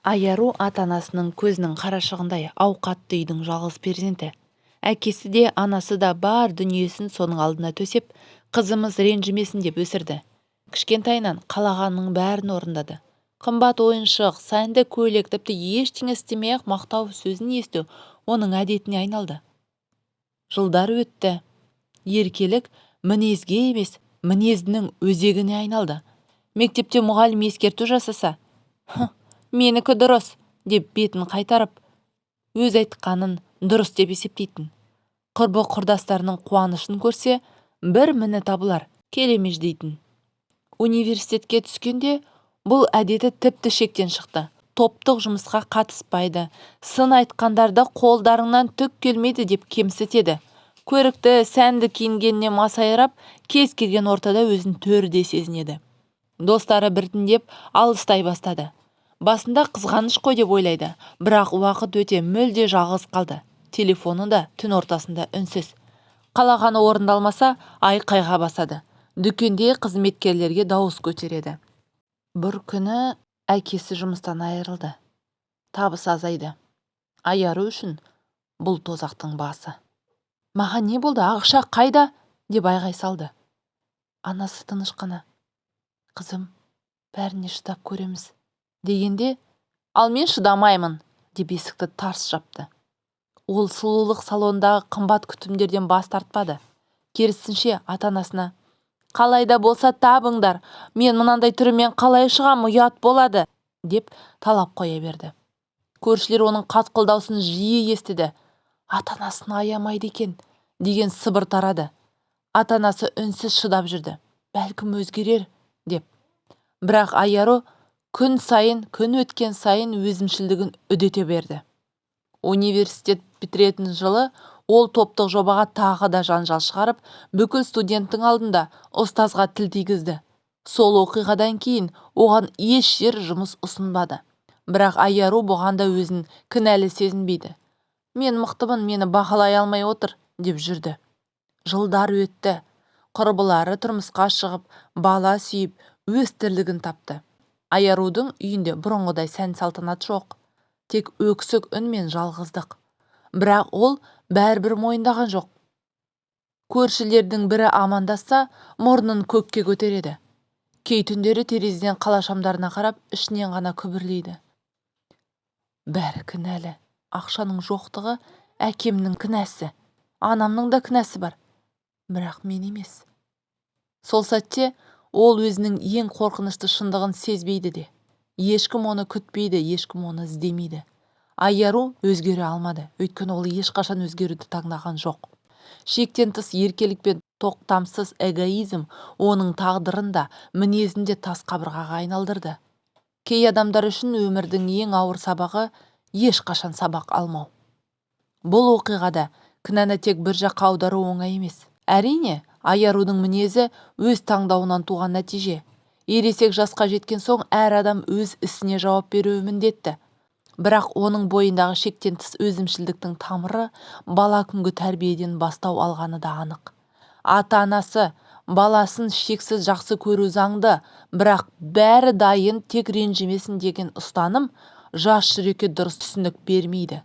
Айару ата-анасының көзінің қарашығындай ауқатты үйдің жалғыз перзенті. Әкесі де, анасы да бар дүниесін соның алдына төсеп, қызымыз ренжімесін деп өсірді. Кішкентайынан қалағанның бәрін орындады. Қымбат ойыншық, сәнді көйлек, тіпті ештеңе істемей-ақ мақтау сөзін есту оның әдетіне айналды. Жылдар өтті. Еркелік мінезге емес, мінезінің өзегіне айналды. Мектепте мұғалім ескерту жасаса, менікі дұрыс деп бетін қайтарып, өз айтқанын дұрыс деп есептейтін. Құрбы құрдастарының қуанышын көрсе, бір міні табылар, келемеш дейтін. Университетке түскенде бұл әдеті тіпті шектен шықты. Топтық жұмысқа қатыспайды, сын айтқандарды қолдарыңнан түк келмейді деп кемсітеді. Көрікті, сәнді киінгеніне масайрап, кез келген ортада өзін төрде сезінеді. Достары біртіндеп алыстай бастады. Басында қызғаныш қой деп ойлайды, бірақ уақыт өте мүлде жалғыз қалды. Телефоны да түн ортасында үнсіз. Қалағаны орындалмаса, айқайға басады. Дүкенде қызметкерлерге дауыс көтереді. Бір күні әкесі жұмыстан айырылды. Табысы азайды. Айару үшін бұл тозақтың басы. Маған не болды, ақша қайда? Деп айғай салды. Анасы тыныш қана. Қызым, бәріне шыдап көреміз дегенде, ал мен шыдамаймын деп есікті тарс жапты. Ол сұлулық салондағы қымбат күтімдерден бас тартпады. Керісінше ата-анасына, қалайда болса табыңдар, мен мынандай түрімен қалай шығам, ұят болады деп талап қоя берді. Көршілер оның қатқылдаусын жиі естіді. Ата-анасын аямайды екен деген сыбыр тарады. Ата-анасы үнсіз шыдап жүрді. Бәлкім өзгерер деп. Бірақ Айару күн өткен сайын өзімшілдігін үдете берді. Университет бітіретін жылы ол топтық жобаға тағы да жанжал шығарып, бүкіл студенттің алдында ұстазға тіл тигізді. Сол оқиғадан кейін оған еш жер жұмыс ұсынбады. Бірақ Айару бұған да өзін кінәлі сезінбейді. Мен мықтымын, мені бағалай алмай отыр деп жүрді. Жылдар өтті. Құрбылары тұрмысқа шығып, бала сүйіп, өз тірлігін тапты. Айарудың үйінде бұрынғыдай сән салтанат жоқ. Тек өксік үн мен жалғыздық. Бірақ ол бәрібір мойындаған жоқ. Көршілердің бірі амандасса, мұрнын көкке көтереді. Кей түндері терезеден қала шамдарына қарап, ішінен ғана күбірлейді. Бәрі кінәлі. Ақшаның жоқтығы әкемнің кінәсі. Анамның да кінәсі бар. Бірақ мен емес. Сол сәтте ол өзінің ең қорқынышты шындығын сезбейді де. Ешкім оны күтпейді, ешкім оны іздемейді. Айару өзгере алмады, өйткені ол ешқашан өзгеруді таңдаған жоқ. Шектен тыс еркелік пен тоқтамсыз эгоизм оның тағдырында, мінезінде тас қабырғаға айналдырды. Кей адамдар үшін өмірдің ең ауыр сабағы ешқашан сабақ алмау. Бұл оқиғада кінәні тек бір жаққа аудару оңай емес. Әрине, Айарудың мінезі өз таңдауынан туған нәтиже. Ересек жасқа жеткен соң әр адам өз ісіне жауап беруі міндетті. Бірақ оның бойындағы шектен тыс өзімшілдіктің тамыры бала күнгі тәрбиеден бастау алғаны да анық. Ата-анасы баласын шексіз жақсы көру заңды, бірақ бәрі дайын, тек ренжімесін деген ұстаным жас жүрекке дұрыс түсінік бермейді.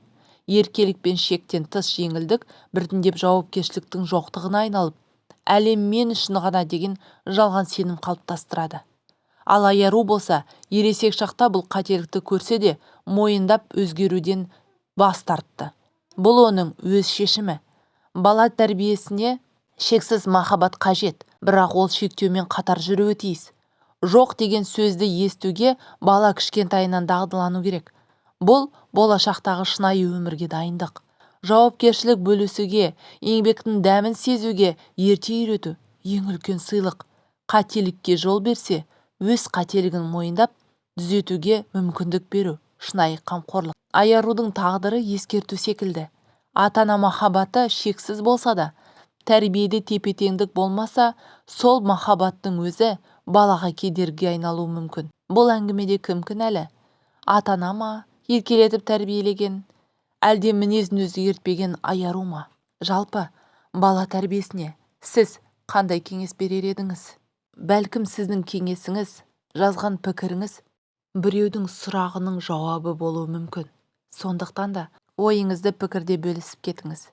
Еркелік пен шектен тыс жеңілдік біртіндеп жауапкершіліктің жоқтығына айналып, әлем мен үшін ғана деген жалған сенім қалыптастырады. Ал Айару болса, ересек шақта бұл қателікті көрсе де, мойындап өзгеруден бас тартты. Бұл оның өз шешімі. Бала тәрбиесіне шексіз махаббат қажет, бірақ ол шектеумен қатар жүруі тиіс. Жоқ деген сөзді естуге бала кішкентайынан дағдылану керек. Бұл болашақтағы шынайы өмірге дайындық. Жауапкершілік бөлісуге, еңбектің дәмін сезуге ерте үйрету ең үлкен сыйлық. Қателікке жол берсе, өз қателігін мойындап, түзетуге мүмкіндік беру, шынайы қамқорлық. Айарудың тағдыры ескерту секілді. Ата-ана махаббаты шексіз болса да, тәрбиеде тепе-теңдік болмаса, сол махаббаттың өзі балаға кедергі айналуы мүмкін. Бұл әңгімеде кім кінәлі? Ата-ана ма, еркелетіп тәрбиелеген, әлде мінезін өзгертпеген Айару ма? Жалпы, бала тәрбиесіне сіз қандай кеңес берер едіңіз? Бәлкім сіздің кеңесіңіз, жазған пікіріңіз біреудің сұрағының жауабы болуы мүмкін. Сондықтан да ойыңызды пікірде бөлісіп кетіңіз.